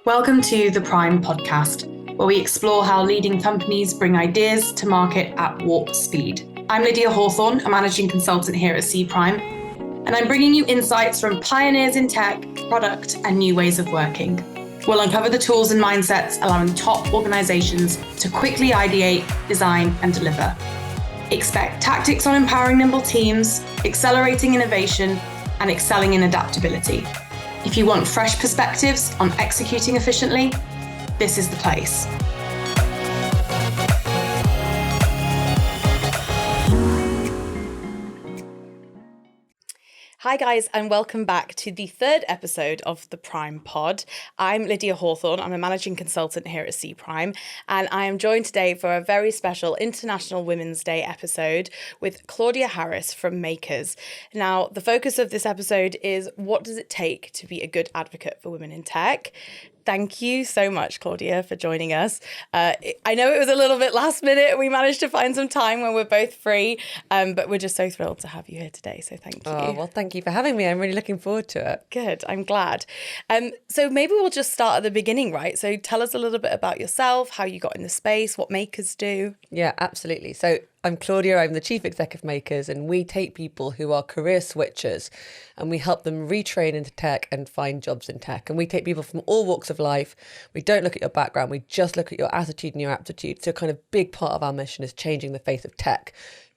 Welcome to the Prime podcast, where we explore how leading companies bring ideas to market at warp speed. I'm Lydia Hawthorn, a managing consultant here at Cprime, and I'm bringing you insights from pioneers in tech, product, and new ways of working. We'll uncover the tools and mindsets allowing top organizations to quickly ideate, design, and deliver. Expect tactics on empowering nimble teams, accelerating innovation, and excelling in adaptability. If you want fresh perspectives on executing efficiently, this is the place. Hi guys, and welcome back to the third episode of the Prime Pod. I'm Lydia Hawthorn, I'm a managing consultant here at Cprime, and I am joined today for a very special International Women's Day episode with Claudia Harris from Makers. Now, the focus of this episode is what does it take to be a good advocate for women in tech? Thank you so much, Claudia, for joining us. I know it was a little bit last minute. We managed to find some time when we're both free, but we're just so thrilled to have you here today. So thank you. Oh, well, thank you for having me. I'm really looking forward to it. Good. I'm glad. So maybe we'll just start at the beginning, right? So tell us a little bit about yourself, how you got in the space, what Makers do. Yeah, absolutely. So I'm Claudia, I'm the Chief Exec of Makers, and we take people who are career switchers and we help them retrain into tech and find jobs in tech. And we take people from all walks of life. We don't look at your background, we just look at your attitude and your aptitude. So kind of big part of our mission is changing the face of tech,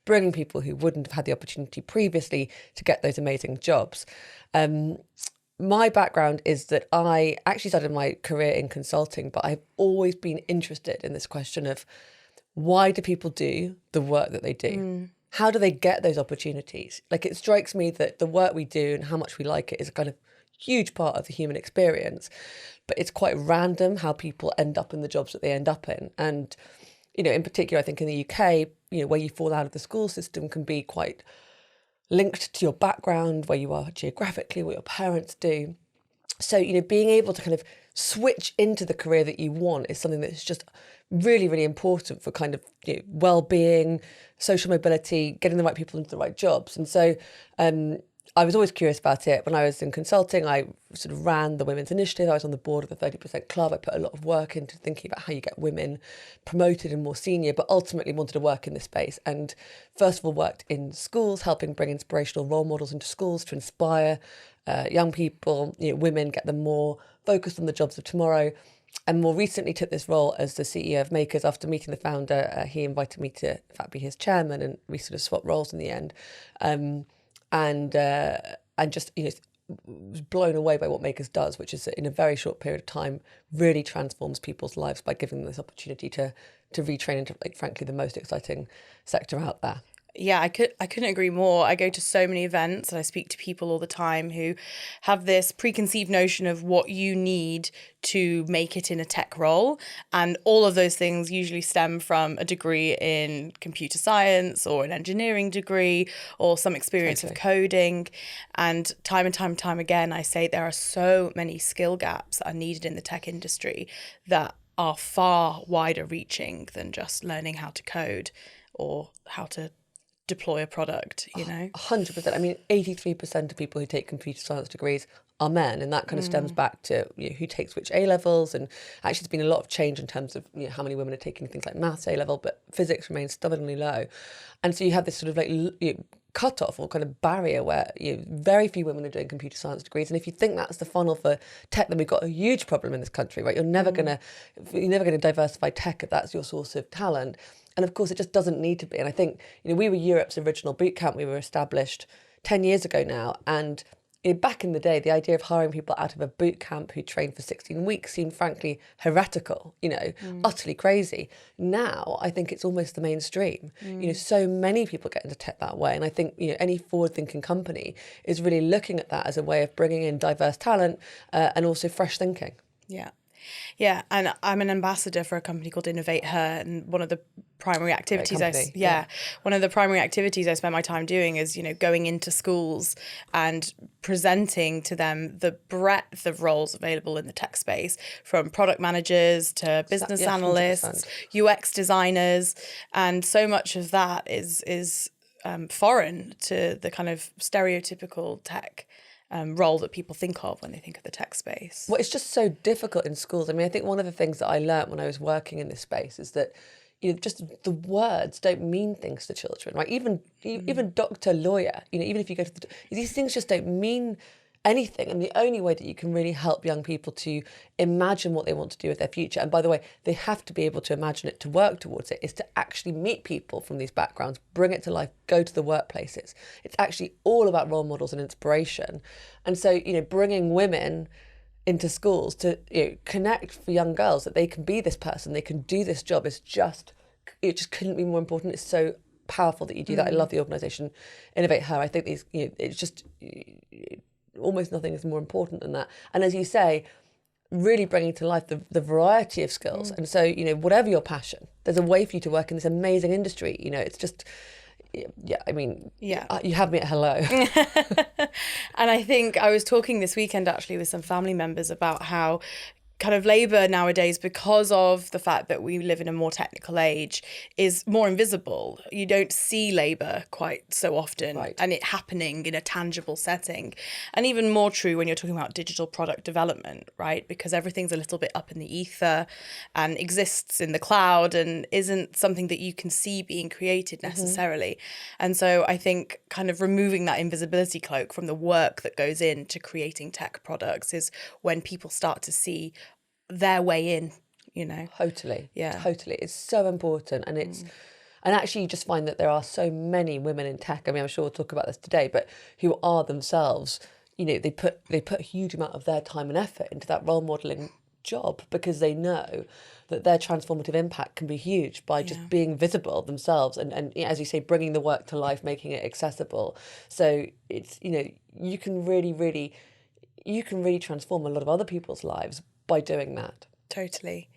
bringing people who wouldn't have had the opportunity previously to get those amazing jobs. My background is that I actually started my career in consulting, but I've always been interested in this question of why do people do the work that they do? How do they get those opportunities? Like, it strikes me that the work we do and how much we like it is a kind of huge part of the human experience, but it's quite random how people end up in the jobs that they end up in. And, you know, in particular, I think in the UK, you know, where you fall out of the school system can be quite linked to your background, where you are geographically, what your parents do. So, you know, being able to kind of switch into the career that you want is something that's just really, really important for kind of, you know, well-being, social mobility, getting the right people into the right jobs. And so I was always curious about it. When I was in consulting, I sort of ran the Women's Initiative. I was on the board of the 30% Club. I put a lot of work into thinking about how you get women promoted and more senior, but ultimately wanted to work in this space. And first of all, worked in schools, helping bring inspirational role models into schools to inspire young people, you know, women, get them more focused on the jobs of tomorrow. And more recently took this role as the CEO of Makers. After meeting the founder, he invited me to, in fact, be his chairman, and we sort of swapped roles in the end. And just, you know, was blown away by what Makers does, which is that in a very short period of time really transforms people's lives by giving them this opportunity to retrain into, like, frankly, the most exciting sector out there. Yeah, I couldn't agree more. I go to so many events and I speak to people all the time who have this preconceived notion of what you need to make it in a tech role. And all of those things usually stem from a degree in computer science or an engineering degree or some experience of coding. And time again, I say there are so many skill gaps that are needed in the tech industry that are far wider reaching than just learning how to code or how to deploy a product, you know? 100%. I mean, 83% of people who take computer science degrees are men, and that kind of stems back to, you know, who takes which A-levels. And actually there's been a lot of change in terms of, you know, how many women are taking things like maths A-level, but physics remains stubbornly low. And so you have this sort of like, you know, cut-off or kind of barrier where, you know, very few women are doing computer science degrees. And if you think that's the funnel for tech, then we've got a huge problem in this country, right? You're never going to diversify tech if that's your source of talent. And of course, it just doesn't need to be. And I think, you know, we were Europe's original boot camp. We were established 10 years ago now. And, you know, back in the day, the idea of hiring people out of a boot camp who trained for 16 weeks seemed frankly heretical, you know, utterly crazy. Now, I think it's almost the mainstream. You know, so many people get into tech that way. And I think, you know, any forward-thinking company is really looking at that as a way of bringing in diverse talent and also fresh thinking. Yeah. Yeah, and I'm an ambassador for a company called Innovate Her, and one of the primary activities one of the primary activities I spend my time doing is, you know, going into schools and presenting to them the breadth of roles available in the tech space, from product managers to business analysts, 100%. UX designers, and so much of that is foreign to the kind of stereotypical tech role that people think of when they think of the tech space. Well, it's just so difficult in schools. I mean, I think one of the things that I learned when I was working in this space is that just the words don't mean things to children, right? Even doctor, lawyer, even if you go to these things just don't mean anything. And the only way that you can really help young people to imagine what they want to do with their future, and by the way, they have to be able to imagine it, to work towards it, is to actually meet people from these backgrounds, bring it to life, go to the workplaces. It's actually all about role models and inspiration. And so, bringing women into schools to connect for young girls that they can be this person, they can do this job, it just couldn't be more important. It's so powerful that you do that. I love the organisation Innovate Her. I think these, it's just almost nothing is more important than that. And as you say, really bringing to life the variety of skills. And so, whatever your passion, there's a way for you to work in this amazing industry. It's just, you have me at hello. And I think I was talking this weekend actually with some family members about how kind of labour nowadays, because of the fact that we live in a more technical age, is more invisible. You don't see labour quite so often, right, and it happening in a tangible setting. And even more true when you're talking about digital product development, right? Because everything's a little bit up in the ether and exists in the cloud and isn't something that you can see being created necessarily. And so I think kind of removing that invisibility cloak from the work that goes into creating tech products is when people start to see their way in, Totally. Yeah. Totally. It's so important. And it's and actually you just find that there are so many women in tech. I mean, I'm sure we'll talk about this today, but who are themselves, they put a huge amount of their time and effort into that role modelling job because they know that their transformative impact can be huge by just being visible themselves and as you say, bringing the work to life, making it accessible. So it's, you can really transform a lot of other people's lives by doing that. Totally.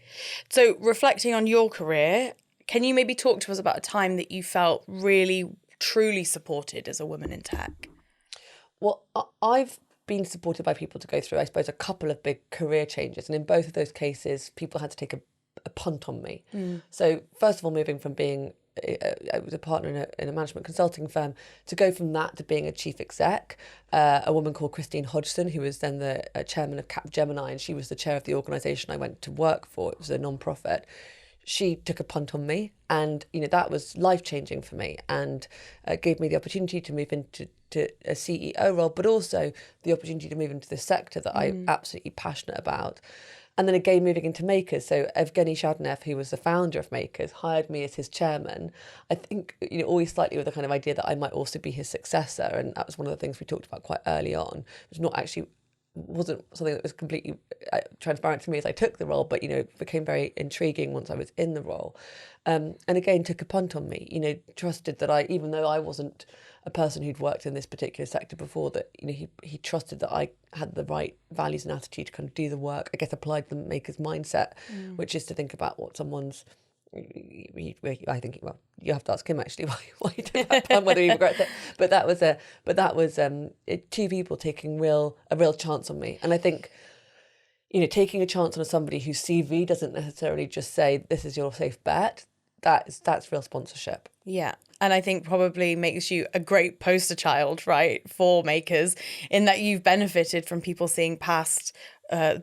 So reflecting on your career, can you maybe talk to us about a time that you felt really, truly supported as a woman in tech? Well, I've been supported by people to go through, I suppose, a couple of big career changes. And in both of those cases, people had to take a punt on me. So first of all, moving from being I was a partner in a management consulting firm, to go from that to being a chief exec, a woman called Christine Hodgson, who was then the chairman of Capgemini, and she was the chair of the organisation I went to work for. It was a non-profit. She took a punt on me, and that was life-changing for me, and gave me the opportunity to move into a CEO role, but also the opportunity to move into the sector that I'm absolutely passionate about. And then again, moving into Makers. So Evgeny Shadnev, who was the founder of Makers, hired me as his chairman. I think, always slightly with the kind of idea that I might also be his successor. And that was one of the things we talked about quite early on. It wasn't something that was completely transparent to me as I took the role, but, it became very intriguing once I was in the role. And again, took a punt on me, trusted that even though I wasn't a person who'd worked in this particular sector before, that he trusted that I had the right values and attitude to kind of do the work. I guess applied the maker's mindset, which is to think about what someone's. I think you have to ask him actually why he did that plan, whether he regrets it. But that was two people taking a real chance on me, and I think. Taking a chance on somebody whose CV doesn't necessarily just say this is your safe bet. That's real sponsorship. Yeah. And I think probably makes you a great poster child, right, for Makers, in that you've benefited from people seeing past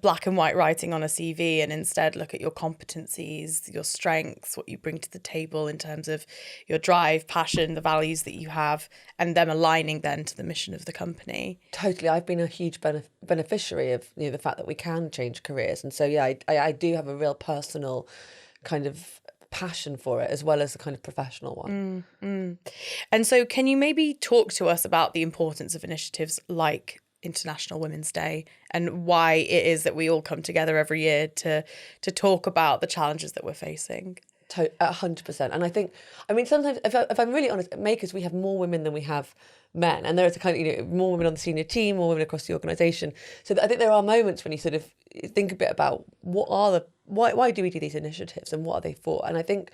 black and white writing on a CV and instead look at your competencies, your strengths, what you bring to the table in terms of your drive, passion, the values that you have, and them aligning then to the mission of the company. Totally. I've been a huge beneficiary of the fact that we can change careers. And so, yeah, I do have a real personal kind of passion for it as well as a kind of professional one. And so can you maybe talk to us about the importance of initiatives like International Women's Day and why it is that we all come together every year to talk about the challenges that we're facing? 100%. And I think, sometimes if I'm really honest, at Makers we have more women than we have men, and there is a kind of more women on the senior team, more women across the organisation. So I think there are moments when you sort of think a bit about why do we do these initiatives and what are they for? And I think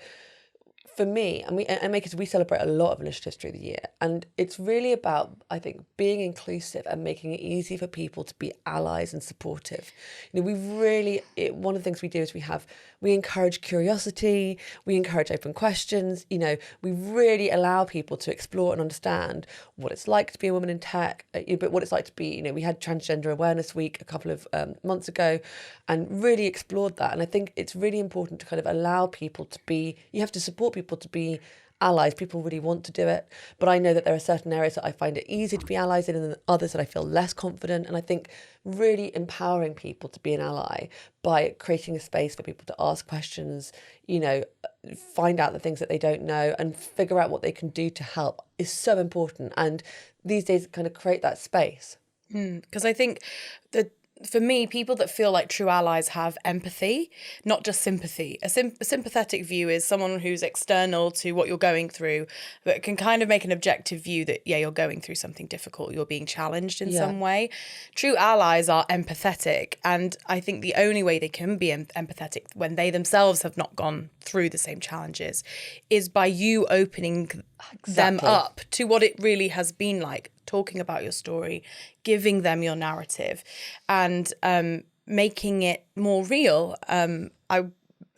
for me, and Makers, we celebrate a lot of initiatives through the year, and it's really about, I think, being inclusive and making it easy for people to be allies and supportive. One of the things we do is we encourage curiosity, we encourage open questions. We really allow people to explore and understand what it's like to be a woman in tech, but what it's like to be. We had Transgender Awareness Week a couple of months ago, and really explored that. And I think it's really important to kind of allow people to be. You have to support people to be allies. People really want to do it, but I know that there are certain areas that I find it easy to be allies in, and others that I feel less confident. And I think really empowering people to be an ally by creating a space for people to ask questions, find out the things that they don't know and figure out what they can do to help is so important. And these days, kind of create that space. Because I think that, for me, people that feel like true allies have empathy, not just sympathy. A sympathetic view is someone who's external to what you're going through, but can kind of make an objective view that, you're going through something difficult, you're being challenged in some way. True allies are empathetic. And I think the only way they can be empathetic when they themselves have not gone through the same challenges is by you opening them up to what it really has been like, talking about your story, giving them your narrative, and making it more real.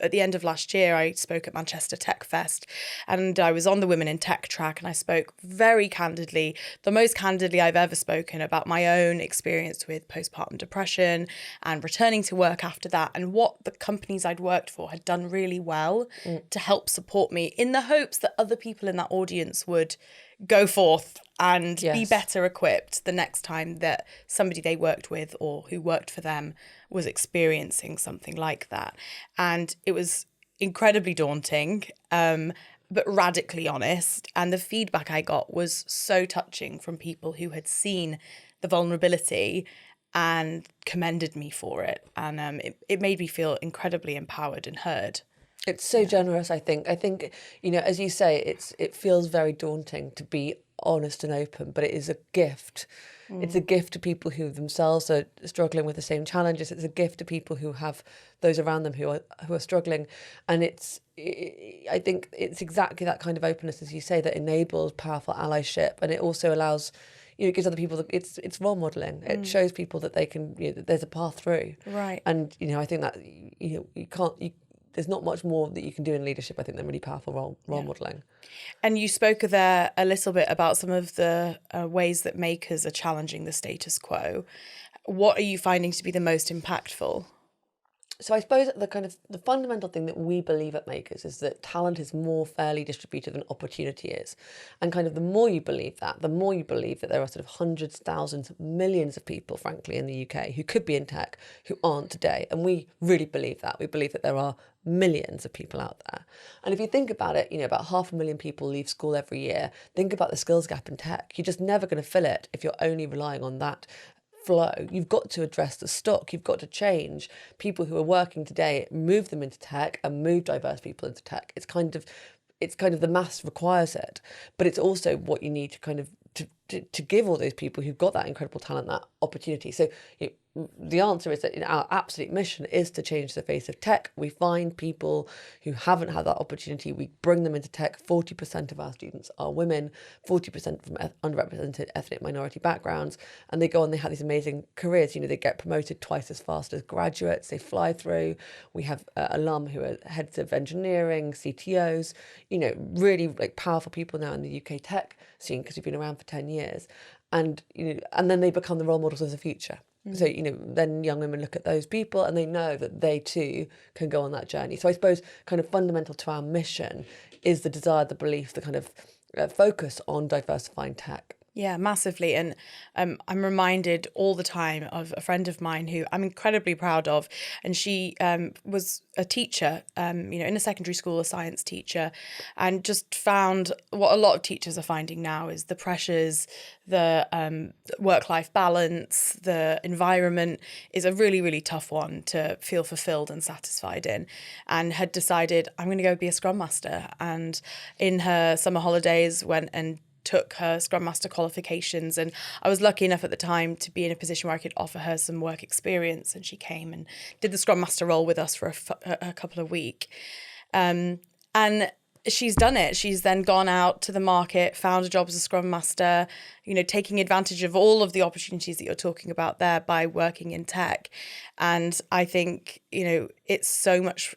At the end of last year, I spoke at Manchester Tech Fest, and I was on the Women in Tech track, and I spoke very candidly, the most candidly I've ever spoken, about my own experience with postpartum depression and returning to work after that, and what the companies I'd worked for had done really well to help support me, in the hopes that other people in that audience would go forth and be better equipped the next time that somebody they worked with or who worked for them was experiencing something like that. And it was incredibly daunting, but radically honest. And the feedback I got was so touching from people who had seen the vulnerability and commended me for it. And it made me feel incredibly empowered and heard. It's so generous, I think. I think, as you say, it feels very daunting to be honest and open, but it is a gift. It's a gift to people who themselves are struggling with the same challenges. It's a gift to people who have those around them who are struggling. And I think it's exactly that kind of openness, as you say, that enables powerful allyship. And it also allows, it gives other people, it's role modelling. It shows people that they can, that there's a path through. Right. And, I think that, there's not much more that you can do in leadership, I think, than really powerful role modelling. And you spoke there a little bit about some of the ways that makers are challenging the status quo. What are you finding to be the most impactful? So I suppose the fundamental thing that we believe at Makers is that talent is more fairly distributed than opportunity is. And kind of the more you believe that, the more you believe that there are sort of hundreds, thousands, millions of people, frankly, in the UK who could be in tech who aren't today. And we really believe that. We believe that there are millions of people out there. And if you think about it, about 500,000 people leave school every year. Think about the skills gap in tech. You're just never going to fill it if you're only relying on that flow. You've got to address the stock. You've got to change people who are working today, move them into tech, and move diverse people into tech. It's kind of the maths requires it, but it's also what you need to kind of to give all those people who've got that incredible talent that opportunity. So the answer is that our absolute mission is to change the face of tech. We find people who haven't had that opportunity, we bring them into tech. 40% of our students are women, 40% from underrepresented ethnic minority backgrounds, and they go on, they have these amazing careers. They get promoted twice as fast as graduates, they fly through. We have alum who are heads of engineering, CTOs, really powerful people now in the UK tech scene because we've been around for 10 years. And and then they become the role models of the future. So, then young women look at those people and they know that they too can go on that journey. So I suppose kind of fundamental to our mission is the desire, the belief, the kind of focus on diversifying tech. Yeah, massively. And I'm reminded all the time of a friend of mine who I'm incredibly proud of. And she was a teacher, in a secondary school, a science teacher, and just found what a lot of teachers are finding now is the pressures, the work-life balance, the environment is a really, really tough one to feel fulfilled and satisfied in, and had decided, I'm going to go be a Scrum Master. And in her summer holidays went and took her Scrum Master qualifications, and I was lucky enough at the time to be in a position where I could offer her some work experience, and she came and did the Scrum Master role with us for a couple of weeks. And she's done it. She's then gone out to the market, found a job as a Scrum Master, taking advantage of all of the opportunities that you're talking about there by working in tech. And I think, it's so much,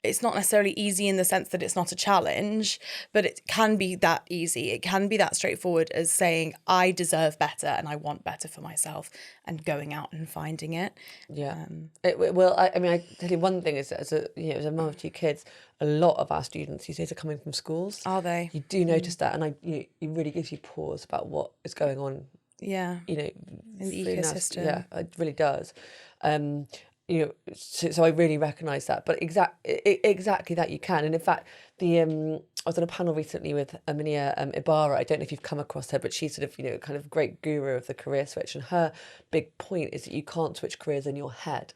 it's not necessarily easy in the sense that it's not a challenge, but it can be that easy. It can be that straightforward as saying, I deserve better and I want better for myself, and going out and finding it. Yeah. I tell you one thing is, as a mum of two kids, a lot of our students these days are coming from schools. Are they? You do notice that, and it really gives you pause about what is going on. Yeah. In the ecosystem. Yeah, it really does. So I really recognise that, but exactly that you can. And in fact, I was on a panel recently with Aminia Ibarra. I don't know if you've come across her, but she's sort of kind of great guru of the career switch, and her big point is that you can't switch careers in your head.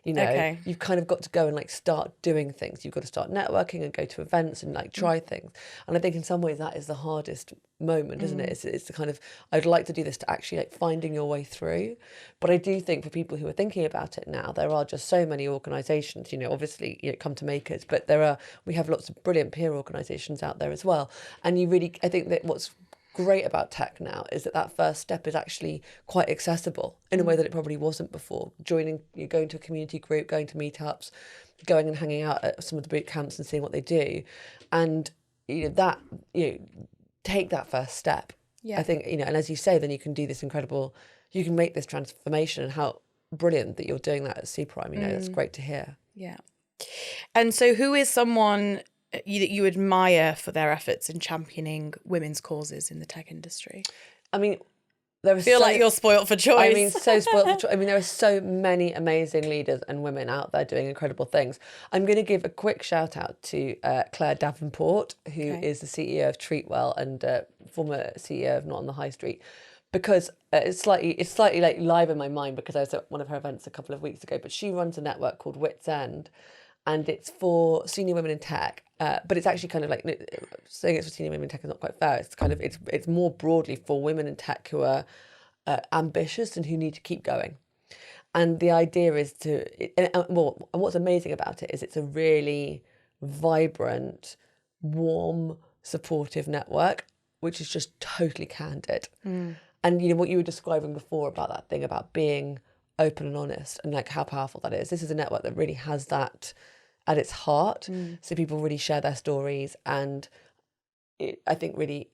Okay. You've kind of got to go and start doing things. You've got to start networking and go to events and try things. And I think in some ways that is the hardest moment, isn't it? It's the kind of, I'd like to do this to actually finding your way through. But I do think for people who are thinking about it now, there are just so many organisations, obviously, come to makers, but we have lots of brilliant peer organisations out there as well. And I think that what's great about tech now is that first step is actually quite accessible in a way that it probably wasn't before. Going to a community group, going to meetups, going and hanging out at some of the boot camps and seeing what they do, and take that first step. Yeah. I think and as you say, then you can do this incredible. You can make this transformation, and how brilliant that you're doing that at Cprime. That's great to hear. Yeah. And so, who is someone that you admire for their efforts in championing women's causes in the tech industry? I mean, I feel like you're spoilt for choice. I mean, so spoilt for choice. I mean, there are so many amazing leaders and women out there doing incredible things. I'm going to give a quick shout out to Claire Davenport, who is the CEO of Treatwell and former CEO of Not on the High Street, because it's slightly live in my mind because I was at one of her events a couple of weeks ago. But she runs a network called Wits End, and it's for senior women in tech. But it's actually kind of saying it's for senior women in tech is not quite fair. It's kind of it's more broadly for women in tech who are ambitious and who need to keep going. And the idea is and what's amazing about it is it's a really vibrant, warm, supportive network, which is just totally candid. And what you were describing before about that thing about being open and honest, and how powerful that is. This is a network that really has that at its heart. So people really share their stories, and I think really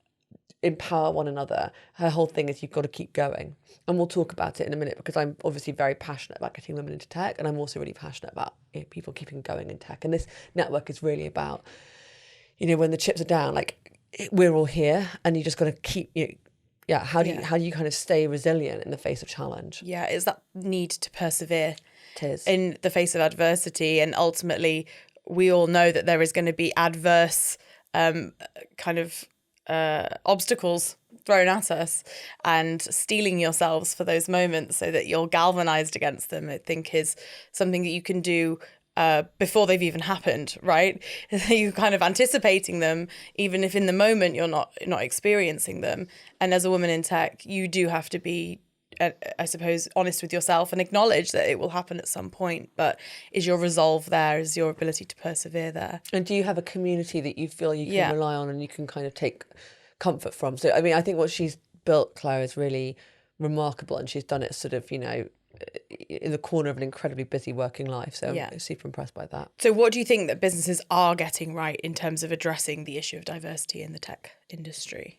empower one another. Her whole thing is you've got to keep going. And we'll talk about it in a minute, because I'm obviously very passionate about getting women into tech, and I'm also really passionate about people keeping going in tech. And this network is really about, when the chips are down, we're all here, and you just got to keep how do you kind of stay resilient in the face of challenge? Yeah, it's that need to persevere. It is. In the face of adversity, and ultimately we all know that there is going to be adverse obstacles thrown at us, and steeling yourselves for those moments so that you're galvanized against them, I think is something that you can do before they've even happened, right? You're kind of anticipating them, even if in the moment you're not experiencing them. And as a woman in tech, you do have to be, I suppose, honest with yourself and acknowledge that it will happen at some point. But is your resolve there? Is your ability to persevere there? And do you have a community that you feel you can rely on and you can kind of take comfort from? So, I mean, I think what she's built, Claire, is really remarkable, and she's done it sort of, in the corner of an incredibly busy working life. So I'm super impressed by that. So what do you think that businesses are getting right in terms of addressing the issue of diversity in the tech industry?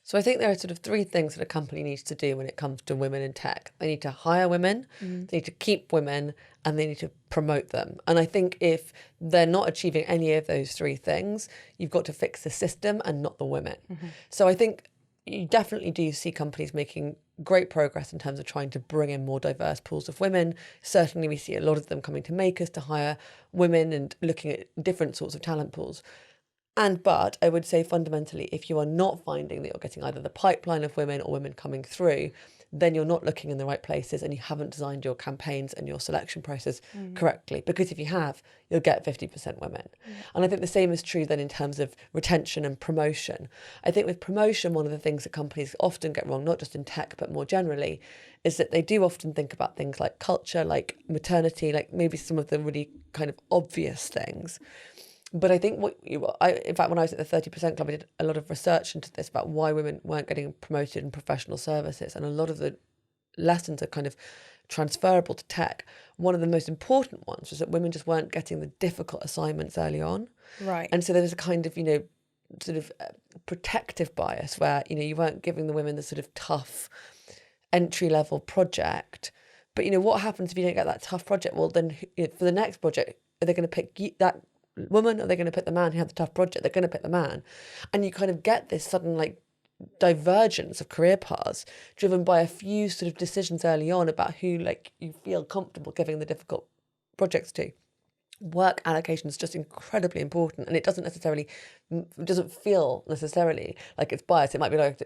So I think there are sort of three things that a company needs to do when it comes to women in tech. They need to hire women, they need to keep women, and they need to promote them. And I think if they're not achieving any of those three things, you've got to fix the system and not the women. So I think you definitely do see companies making great progress in terms of trying to bring in more diverse pools of women. Certainly we see a lot of them coming to makers to hire women and looking at different sorts of talent pools. But I would say fundamentally, if you are not finding that you're getting either the pipeline of women or women coming through, then you're not looking in the right places, and you haven't designed your campaigns and your selection process correctly. Because if you have, you'll get 50% women. And I think the same is true then in terms of retention and promotion. I think with promotion, one of the things that companies often get wrong, not just in tech, but more generally, is that they do often think about things like culture, like maternity, like maybe some of the really kind of obvious things. But I think in fact, when I was at the 30% Club, I did a lot of research into this about why women weren't getting promoted in professional services. And a lot of the lessons are kind of transferable to tech. One of the most important ones was that women just weren't getting the difficult assignments early on. Right. And so there was a kind of, sort of protective bias where, you weren't giving the women the sort of tough entry-level project. But, what happens if you don't get that tough project? Well, then for the next project, are they going to pick that woman, or are they going to pick the man who had the tough project? They're going to pick the man. And you kind of get this sudden divergence of career paths driven by a few sort of decisions early on about who you feel comfortable giving the difficult projects to. Work allocation is just incredibly important, and it doesn't feel necessarily like it's biased. It might be like,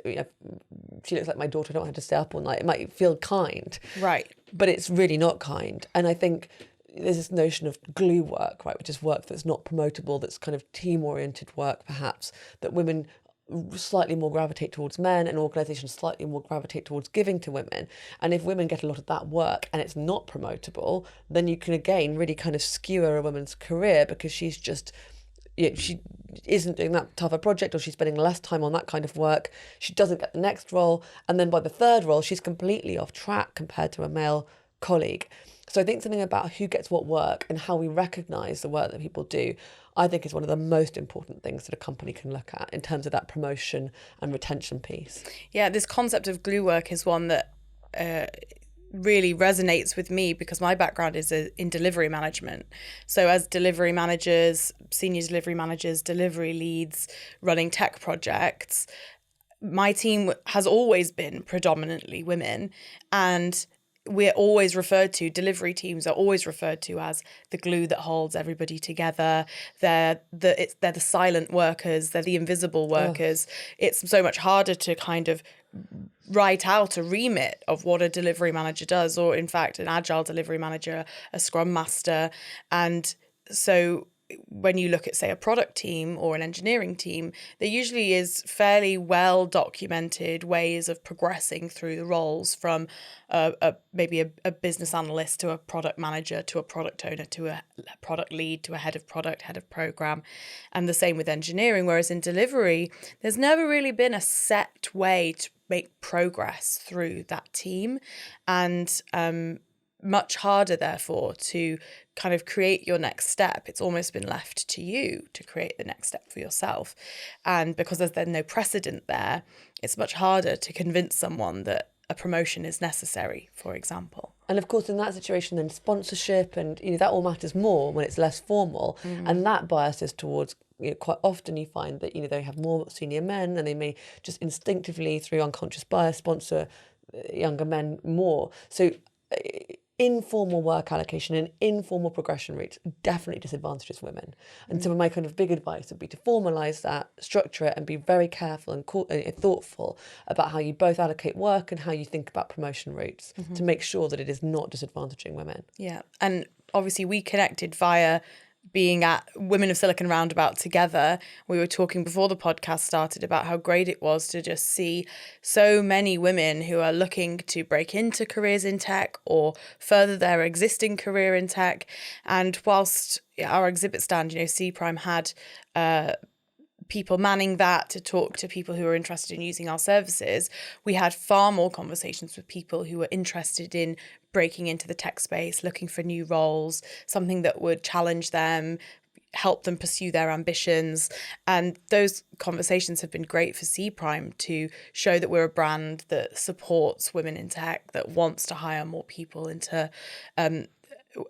she looks like my daughter, I don't have to stay up all night. It might feel kind, right? But it's really not kind. And I think there's this notion of glue work, right, which is work that's not promotable, that's kind of team-oriented work, perhaps, that women slightly more gravitate towards men, and organisations slightly more gravitate towards giving to women. And if women get a lot of that work and it's not promotable, then you can again really kind of skewer a woman's career, because she's just, she isn't doing that tougher project, or she's spending less time on that kind of work. She doesn't get the next role, and then by the third role she's completely off track compared to a male colleague. So I think something about who gets what work and how we recognise the work that people do, I think, is one of the most important things that a company can look at in terms of that promotion and retention piece. Yeah, this concept of glue work is one that really resonates with me, because my background is in delivery management. So as delivery managers, senior delivery managers, delivery leads, running tech projects, my team has always been predominantly women, and we're always delivery teams are always referred to as the glue that holds everybody together. They're the silent workers, they're the invisible workers. It's so much harder to kind of write out a remit of what a delivery manager does, or in fact an agile delivery manager, a scrum master. And so when you look at, say, a product team or an engineering team, there usually is fairly well documented ways of progressing through the roles, from maybe a business analyst to a product manager to a product owner to a product lead to a head of product, head of program, and the same with engineering. Whereas in delivery, there's never really been a set way to make progress through that team, and much harder, therefore, to kind of create your next step. It's almost been left to you to create the next step for yourself. And because there's then no precedent there, it's much harder to convince someone that a promotion is necessary, for example. And of course, in that situation, then sponsorship and that all matters more when it's less formal. And that biases towards, quite often you find that they have more senior men, and they may just instinctively, through unconscious bias, sponsor younger men more. So informal work allocation and informal progression routes definitely disadvantages women. And so my kind of big advice would be to formalise that, structure it, and be very careful and thoughtful about how you both allocate work and how you think about promotion routes to make sure that it is not disadvantaging women. Yeah. And obviously we connected via being at Women of Silicon Roundabout together. We were talking before the podcast started about how great it was to just see so many women who are looking to break into careers in tech or further their existing career in tech. And whilst our exhibit stand, Cprime had people manning that to talk to people who are interested in using our services, we had far more conversations with people who were interested in breaking into the tech space, looking for new roles, something that would challenge them, help them pursue their ambitions. And those conversations have been great for Cprime to show that we're a brand that supports women in tech, that wants to hire more people into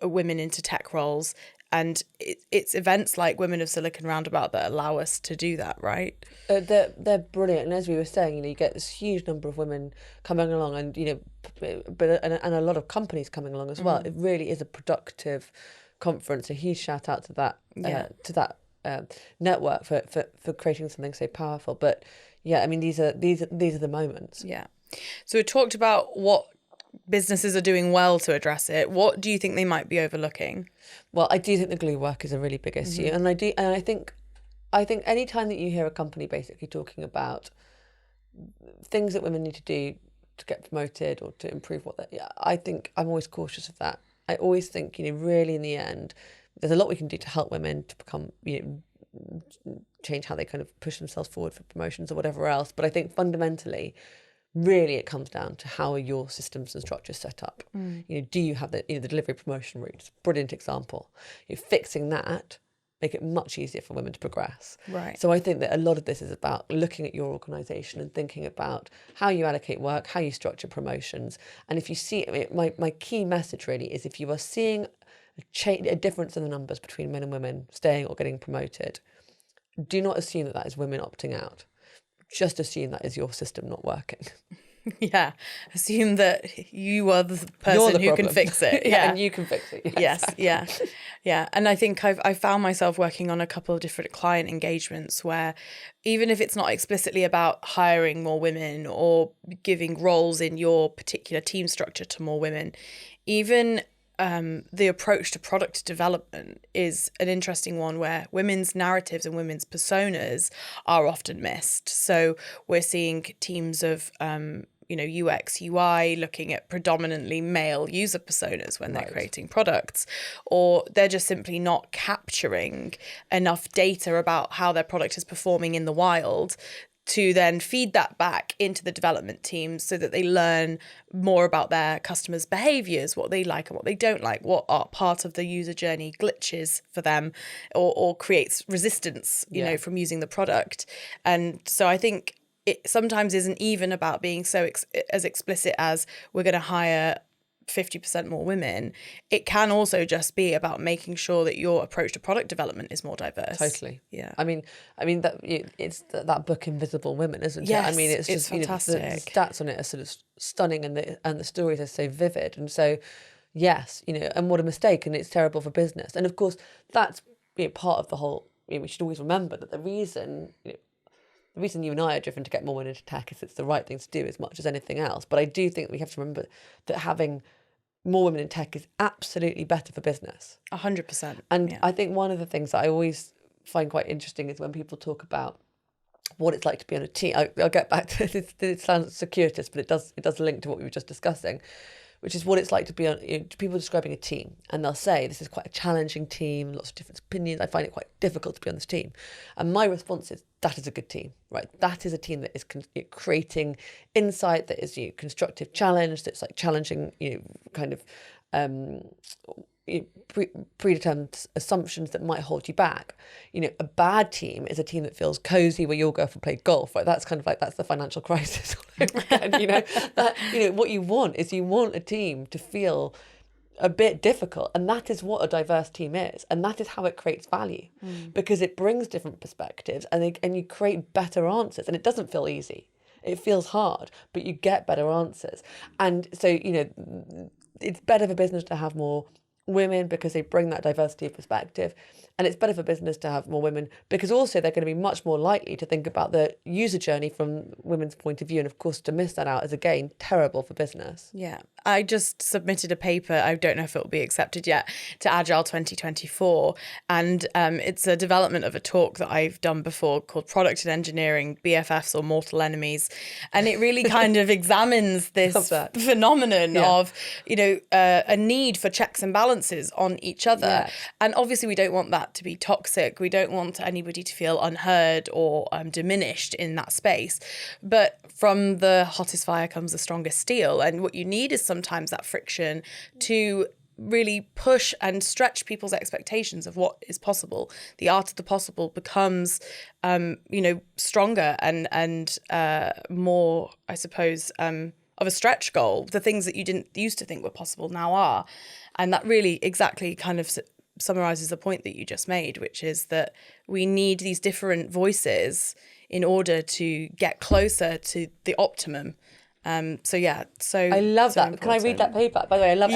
women into tech roles. And it's events like Women of Silicon Roundabout that allow us to do that, right? They're brilliant, and as we were saying, you get this huge number of women coming along, and and a lot of companies coming along as well. It really is a productive conference. A huge shout out to that network for creating something so powerful. But yeah, I mean, these are the moments. Yeah. So we talked about what businesses are doing well to address it. What do you think they might be overlooking? Well, I do think the glue work is a really big issue, and I think any time that you hear a company basically talking about things that women need to do to get promoted or to improve I think I'm always cautious of that. I always think, really in the end, there's a lot we can do to help women to become, change how they kind of push themselves forward for promotions or whatever else. But I think fundamentally, really it comes down to how are your systems and structures set up. Do you have the delivery promotion route? Brilliant example. Fixing that, make it much easier for women to progress. Right. So I think that a lot of this is about looking at your organisation and thinking about how you allocate work, how you structure promotions. And if you see, my key message really is, if you are seeing a difference in the numbers between men and women staying or getting promoted, do not assume that that is women opting out. Just assume that is your system not working. Yeah. Assume that you are the You're person the who problem. can fix it. Yeah, and you can fix it. Yeah, Yes. exactly. Yeah. And I think I found myself working on a couple of different client engagements where, even if it's not explicitly about hiring more women or giving roles in your particular team structure to more women, even the approach to product development is an interesting one, where women's narratives and women's personas are often missed. So we're seeing teams of UX, UI looking at predominantly male user personas when they're creating products, or they're just simply not capturing enough data about how their product is performing in the wild to then feed that back into the development teams so that they learn more about their customers' behaviors, what they like and what they don't like, what are part of the user journey glitches for them, or creates resistance, from using the product. And so I think it sometimes isn't even about being so as explicit as we're going to hire 50% more women. It can also just be about making sure that your approach to product development is more diverse. Totally. Yeah. I mean that it's that book Invisible Women, isn't it? Yes, I mean, it's just fantastic. The stats on it are sort of stunning, and the stories are so vivid. And so, yes, and what a mistake, and it's terrible for business. And of course, that's part of the whole. We should always remember that the reason you and I are driven to get more women into tech is it's the right thing to do as much as anything else. But I do think we have to remember that having more women in tech is absolutely better for business. 100%. And I think one of the things that I always find quite interesting is when people talk about what it's like to be on a team. I'll get back to this. It sounds circuitous, but it does link to what we were just discussing, which is what it's like to be on. People describing a team, and they'll say this is quite a challenging team, lots of different opinions. I find it quite difficult to be on this team, and my response is that is a good team, right? That is a team that is creating insight, that is constructive challenge, that's like challenging kind of predetermined assumptions that might hold you back. A bad team is a team that feels cozy, where you'll go off and play golf, right? That's kind of like, that's the financial crisis all over again. What you want is a team to feel a bit difficult, and that is what a diverse team is, and that is how it creates value, because it brings different perspectives, and you create better answers, and it doesn't feel easy. It feels hard, but you get better answers. And so it's better for business to have more women because they bring that diversity of perspective, and it's better for business to have more women because also they're going to be much more likely to think about the user journey from women's point of view, and of course to miss that out is again terrible for business. Yeah, I just submitted a paper, I don't know if it will be accepted yet, to Agile 2024, and it's a development of a talk that I've done before called Product and Engineering, BFFs or Mortal Enemies, and it really kind of examines this phenomenon of a need for checks and balances on each other, and obviously we don't want that to be toxic. We don't want anybody to feel unheard or diminished in that space, but from the hottest fire comes the strongest steel, and what you need is sometimes that friction to really push and stretch people's expectations of what is possible. The art of the possible becomes stronger and more, I suppose, of a stretch goal. The things that you didn't used to think were possible now are, and that really exactly kind of summarizes the point that you just made, which is that we need these different voices in order to get closer to the optimum. So I love that. Important. Can I read that paper? By the way, I love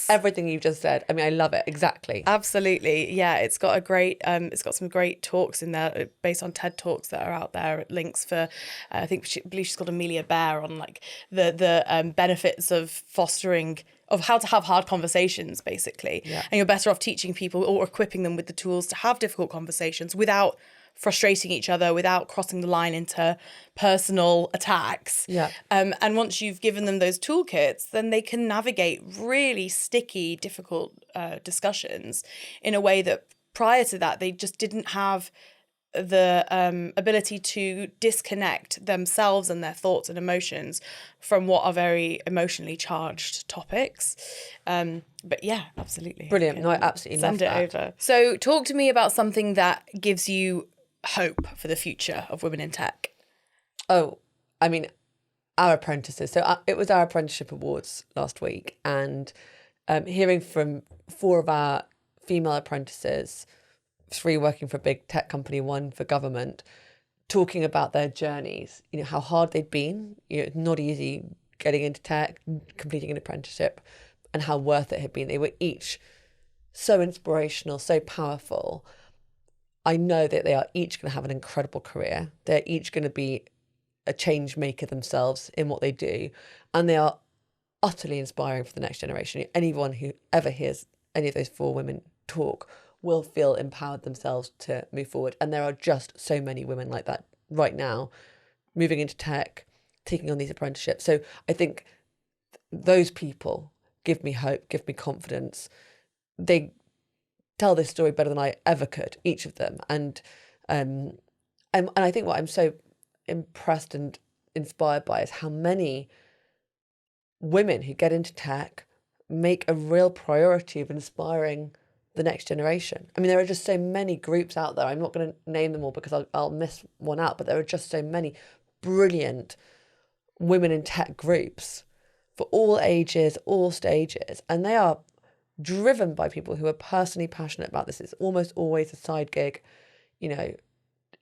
everything you've just said. I mean, I love it. Exactly. Absolutely. Yeah, it's got it's got some great talks in there based on TED Talks that are out there. Links for, I believe she's called Amelia Bear, on like the benefits of fostering, of how to have hard conversations, basically. Yeah. And you're better off teaching people or equipping them with the tools to have difficult conversations without frustrating each other without crossing the line into personal attacks. Yeah. And once you've given them those toolkits, then they can navigate really sticky, difficult discussions in a way that prior to that, they just didn't have the ability to disconnect themselves and their thoughts and emotions from what are very emotionally charged topics. But yeah, absolutely. Brilliant. No, I absolutely love that. Send it over. So talk to me about something that gives you hope for the future of women in tech. Oh, I mean, our apprentices. So it was our apprenticeship awards last week, and hearing from 4 of our female apprentices, 3 working for a big tech company, 1 for government, talking about their journeys, how hard they'd been, it's not easy getting into tech, completing an apprenticeship, and how worth it had been. They were each so inspirational, so powerful. I know that they are each going to have an incredible career. They're each going to be a change maker themselves in what they do. And they are utterly inspiring for the next generation. Anyone who ever hears any of those 4 women talk will feel empowered themselves to move forward. And there are just so many women like that right now, moving into tech, taking on these apprenticeships. So I think those people give me hope, give me confidence. They tell this story better than I ever could, each of them. And I think what I'm so impressed and inspired by is how many women who get into tech make a real priority of inspiring the next generation. I mean, there are just so many groups out there. I'm not going to name them all because I'll miss one out, but there are just so many brilliant women in tech groups for all ages, all stages, and they are driven by people who are personally passionate about this. It's almost always a side gig,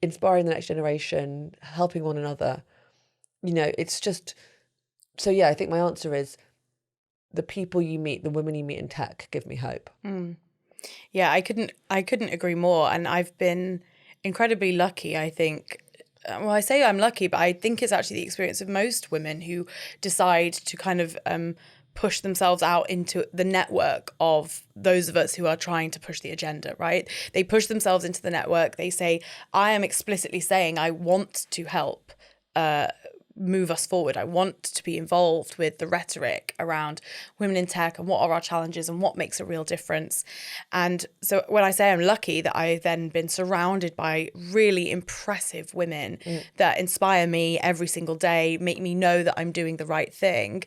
inspiring the next generation, helping one another. It's just, so yeah, I think my answer is the people you meet, the women you meet in tech give me hope. Yeah, I couldn't agree more. And I've been incredibly lucky, I think. Well, I say I'm lucky, but I think it's actually the experience of most women who decide to kind of push themselves out into the network of those of us who are trying to push the agenda, right? They push themselves into the network. They say, I am explicitly saying I want to help move us forward. I want to be involved with the rhetoric around women in tech and what are our challenges and what makes a real difference. And so when I say I'm lucky that I've then been surrounded by really impressive women that inspire me every single day, make me know that I'm doing the right thing,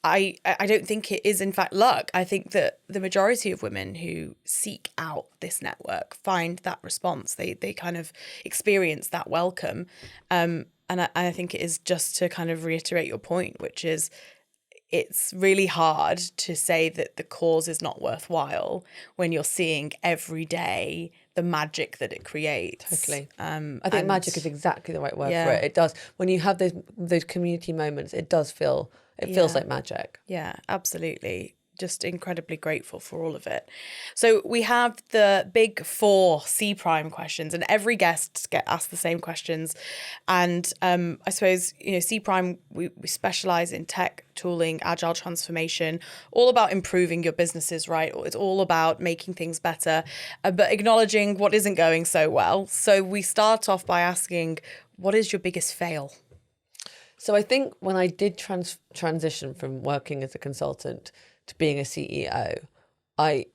I don't think it is in fact luck. I think that the majority of women who seek out this network find that response. They kind of experience that welcome. And I think it is just to kind of reiterate your point, which is it's really hard to say that the cause is not worthwhile when you're seeing every day the magic that it creates. Totally. I think magic is exactly the right word for it. It does. When you have those community moments, it does feel, feels like magic. Yeah, absolutely. Just incredibly grateful for all of it. So we have the big 4 Cprime questions, and every guest get asked the same questions. And I suppose, Cprime, we specialize in tech, tooling, agile transformation, all about improving your businesses, right? It's all about making things better, but acknowledging what isn't going so well. So we start off by asking, what is your biggest fail? So I think when I did transition from working as a consultant to being a CEO, I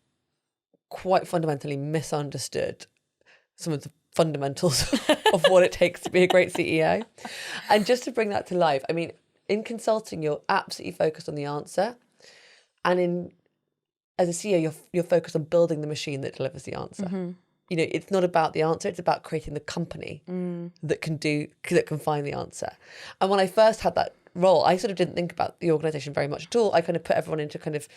quite fundamentally misunderstood some of the fundamentals of what it takes to be a great CEO. And just to bring that to life, I mean, in consulting, you're absolutely focused on the answer. And as a CEO, you're focused on building the machine that delivers the answer. Mm-hmm. It's not about the answer, it's about creating the company that can find the answer. And when I first had that role, I sort of didn't think about the organisation very much at all. I kind of put everyone into kind of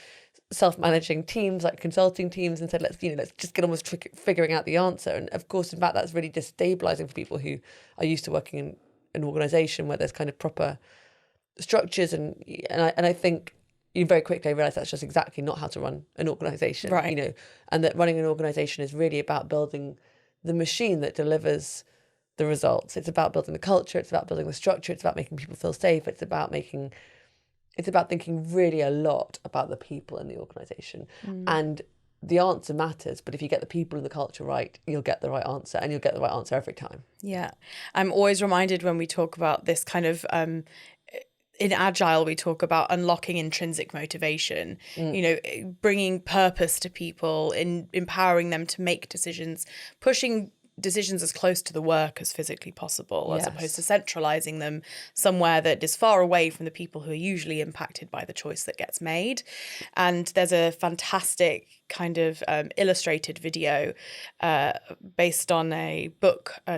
self-managing teams, like consulting teams, and said, let's just get on with figuring out the answer. And of course, in fact, that's really destabilising for people who are used to working in an organisation where there's kind of proper structures. And I think you very quickly realise that's just exactly not how to run an organisation, right? And that running an organisation is really about building the machine that delivers the results. It's about building the culture, it's about building the structure, it's about making people feel safe, it's about thinking really a lot about the people in the organisation. And the answer matters, but if you get the people and the culture right, you'll get the right answer, and you'll get the right answer every time. Yeah. I'm always reminded when we talk about this kind of in Agile, we talk about unlocking intrinsic motivation, bringing purpose to people, empowering them to make decisions, pushing decisions as close to the work as physically possible, as opposed to centralizing them somewhere that is far away from the people who are usually impacted by the choice that gets made. And there's a fantastic kind of illustrated video based on a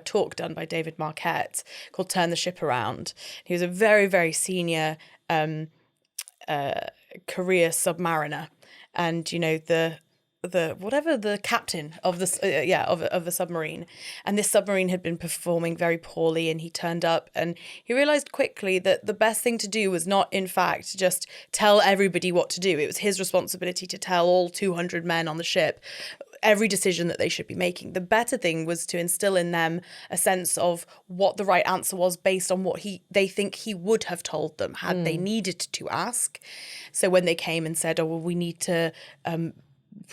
talk done by David Marquette called Turn the Ship Around. He was a very, very senior career submariner, and the captain of the submarine, and this submarine had been performing very poorly, and he turned up and he realized quickly that the best thing to do was not in fact just tell everybody what to do. It was his responsibility to tell all 200 men on the ship every decision that they should be making. The better thing was to instill in them a sense of what the right answer was based on what they think he would have told them had they needed to ask. So when they came and said, we need to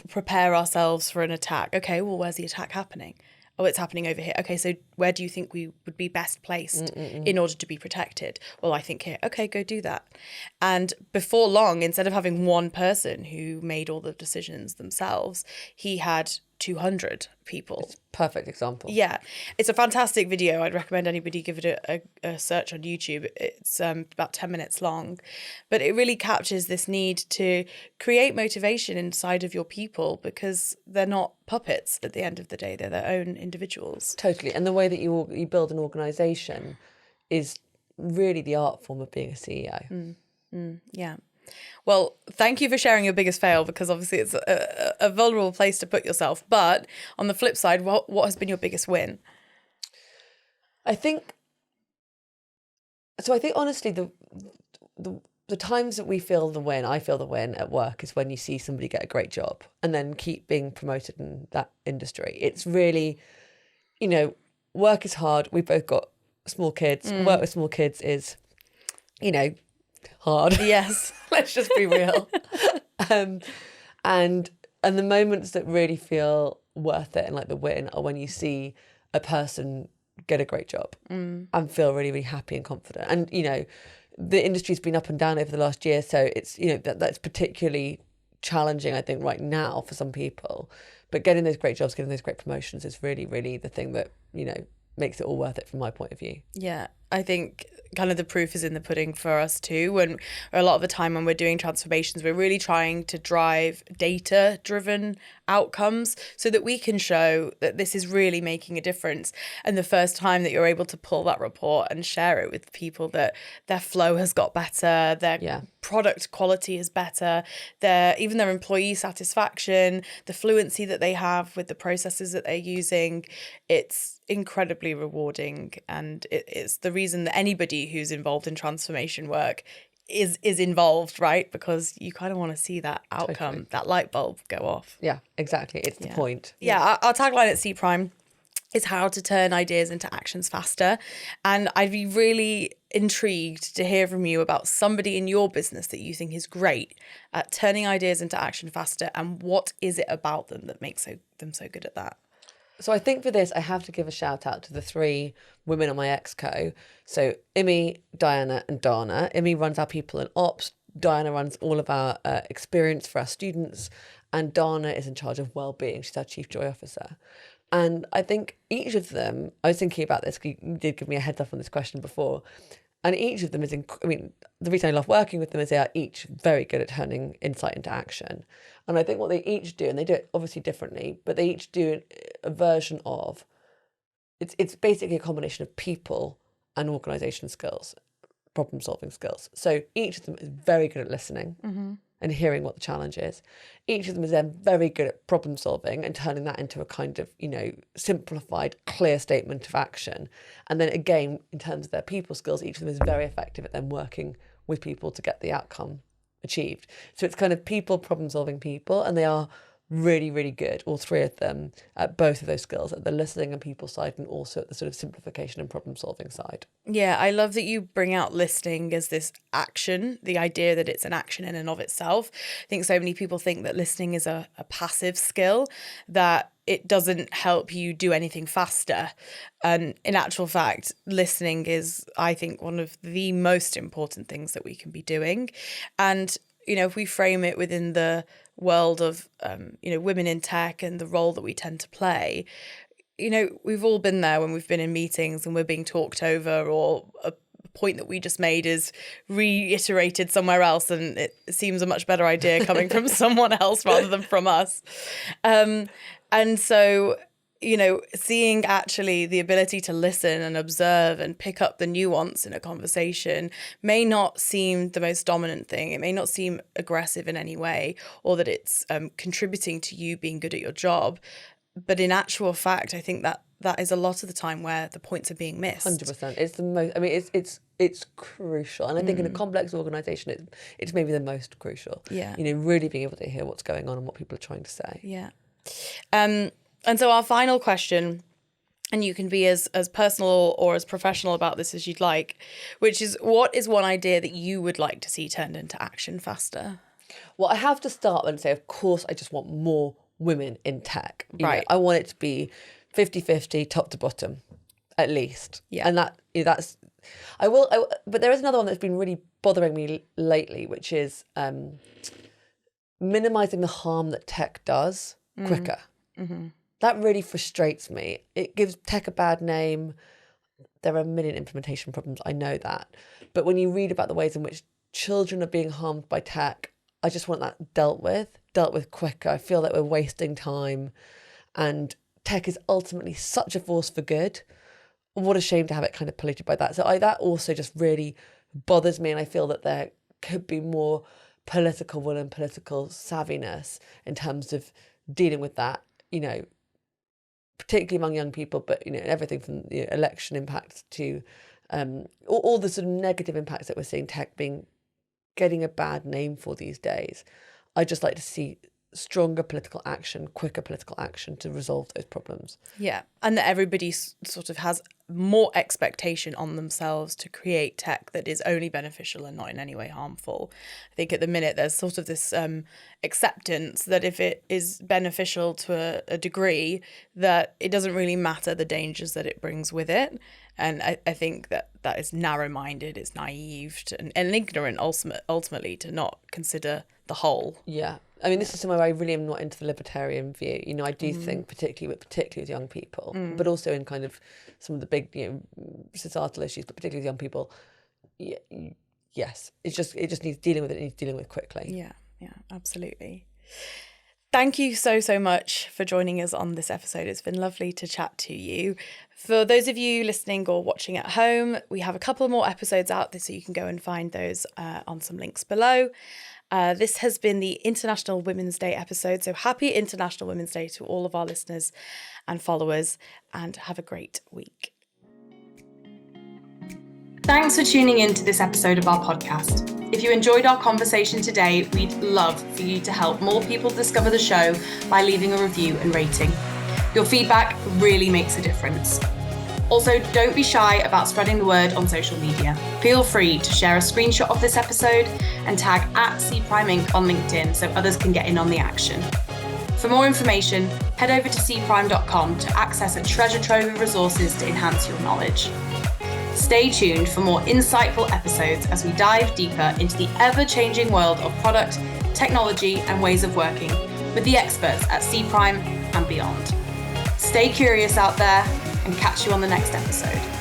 prepare ourselves for an attack. Okay, well, where's the attack happening? Oh, it's happening over here. Okay, so where do you think we would be best placed in order to be protected? Well, I think here. Okay, go do that. And before long, instead of having one person who made all the decisions themselves, he had 200 people. It's a perfect example. Yeah, it's a fantastic video. I'd recommend anybody give it a search on YouTube. It's about 10 minutes long, but it really captures this need to create motivation inside of your people, because they're not puppets at the end of the day. They're their own individuals. Totally. And the way that you build an organisation is really the art form of being a CEO. Yeah. Well, thank you for sharing your biggest fail, because obviously it's a vulnerable place to put yourself. But on the flip side, what has been your biggest win? I think honestly, the times that I feel the win at work is when you see somebody get a great job and then keep being promoted in that industry. It's really, work is hard. We've both got small kids. Work with small kids is, hard. Yes. Let's just be real. And the moments that really feel worth it and like the win are when you see a person get a great job and feel really, really happy and confident. And, the industry's been up and down over the last year, so it's, that's particularly challenging, I think, right now for some people. But getting those great jobs, getting those great promotions is really, really the thing that, makes it all worth it from my point of view. Yeah, I think kind of the proof is in the pudding for us too. When a lot of the time when we're doing transformations, we're really trying to drive data-driven outcomes so that we can show that this is really making a difference. And the first time that you're able to pull that report and share it with people, that their flow has got better, their product quality is better, even their employee satisfaction, the fluency that they have with the processes that they're using, it's incredibly rewarding. And it's the reason that anybody who's involved in transformation work is involved, right? Because you kind of want to see that outcome, that light bulb go off. Yeah, exactly. It's the point. Yeah, our tagline at Cprime is how to turn ideas into actions faster. And I'd be really intrigued to hear from you about somebody in your business that you think is great at turning ideas into action faster, and what is it about them that makes them so good at that? So I think for this, I have to give a shout out to the 3 women on my exco. So Imi, Diana and Dana. Imi runs our people and ops. Diana runs all of our experience for our students. And Dana is in charge of wellbeing. She's our chief joy officer. And I think each of them, I was thinking about this, you did give me a heads up on this question before. And each of them is, the reason I love working with them is they are each very good at turning insight into action. And I think what they each do, and they do it obviously differently, but they each do a version of, it's basically a combination of people and organisation skills, problem solving skills. So each of them is very good at listening and hearing what the challenge is. Each of them is then very good at problem solving and turning that into a kind of, simplified, clear statement of action. And then again, in terms of their people skills, each of them is very effective at then working with people to get the outcome achieved. So it's kind of people problem solving people, and they are really, really good, all three of them, at both of those skills, at the listening and people side, and also at the sort of simplification and problem solving side. Yeah, I love that you bring out listening as this action, the idea that it's an action in and of itself. I think so many people think that listening is a passive skill, that it doesn't help you do anything faster. And in actual fact, listening is, I think, one of the most important things that we can be doing. And, if we frame it within the world of, women in tech and the role that we tend to play, we've all been there when we've been in meetings and we're being talked over, or a point that we just made is reiterated somewhere else and it seems a much better idea coming from someone else rather than from us. And so, seeing actually the ability to listen and observe and pick up the nuance in a conversation may not seem the most dominant thing. It may not seem aggressive in any way, or that it's contributing to you being good at your job. But in actual fact, I think that is a lot of the time where the points are being missed. 100%. It's the most. I mean, it's crucial, and I think in a complex organisation, it's maybe the most crucial. Yeah. Really being able to hear what's going on and what people are trying to say. Yeah. And so our final question, and you can be as personal or as professional about this as you'd like, which is, what is one idea that you would like to see turned into action faster? Well, I have to start and say, of course, I just want more women in tech. Right. I want it to be 50-50, top to bottom, at least. Yeah. And that's, but there is another one that's been really bothering me lately, which is minimizing the harm that tech does quicker. Mm-hmm. That really frustrates me. It gives tech a bad name. There are a million implementation problems, I know that. But when you read about the ways in which children are being harmed by tech, I just want that dealt with quicker. I feel that we're wasting time, and tech is ultimately such a force for good. What a shame to have it kind of polluted by that. So that also just really bothers me, and I feel that there could be more political will and political savviness in terms of dealing with that, particularly among young people, but everything from election impacts to all the sort of negative impacts that we're seeing tech getting a bad name for these days. I'd just like to see stronger political action, quicker political action to resolve those problems. Yeah, and that everybody sort of has more expectation on themselves to create tech that is only beneficial and not in any way harmful. I think at the minute there's sort of this acceptance that if it is beneficial to a degree, that it doesn't really matter the dangers that it brings with it. And I think that is narrow-minded, it's naive and ignorant ultimately to not consider the whole. Yeah. I mean, this is somewhere I really am not into the libertarian view. I do think particularly with young people, but also in kind of some of the big, societal issues, but particularly with young people. Yes, it just needs dealing with it. It needs dealing with quickly. Yeah, absolutely. Thank you so much for joining us on this episode. It's been lovely to chat to you. For those of you listening or watching at home, we have a couple more episodes out there, so you can go and find those on some links below. This has been the International Women's Day episode, so happy International Women's Day to all of our listeners and followers, and have a great week. Thanks for tuning in to this episode of our podcast. If you enjoyed our conversation today, we'd love for you to help more people discover the show by leaving a review and rating. Your feedback really makes a difference. Also, don't be shy about spreading the word on social media. Feel free to share a screenshot of this episode and tag @Cprime Inc. on LinkedIn so others can get in on the action. For more information, head over to cprime.com to access a treasure trove of resources to enhance your knowledge. Stay tuned for more insightful episodes as we dive deeper into the ever-changing world of product, technology, and ways of working with the experts at Cprime and beyond. Stay curious out there, and catch you on the next episode.